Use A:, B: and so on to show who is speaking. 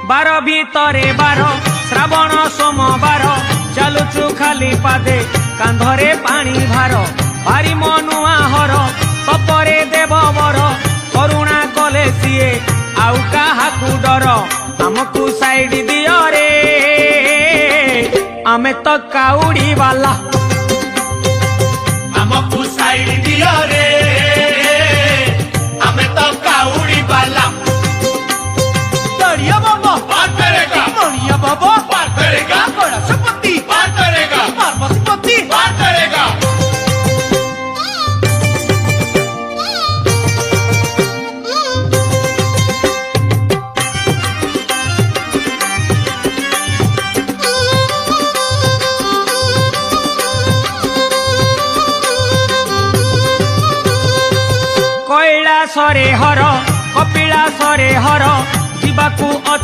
A: बार भितरे बार श्रावण सोमवार चलुचु खाली पादे कांधरे पानी भार भारी मनुआ हर तपरे देव बर करुणा कले सीए आउ काहाकू डर आमकू साइड दियो रे आमे तो काउड़ी वाला
B: आमकू साइड दियो रे आमे तो काउड़ी वाला
C: दरिया बाबा
B: पार करेगा
C: मणिया बाबा
B: पार करेगा
C: गणेशपति
B: पार करेगा
C: पार्वतीपति
B: पार करेगा
A: कैलासरे हर कपिलासरे हर जीवाकू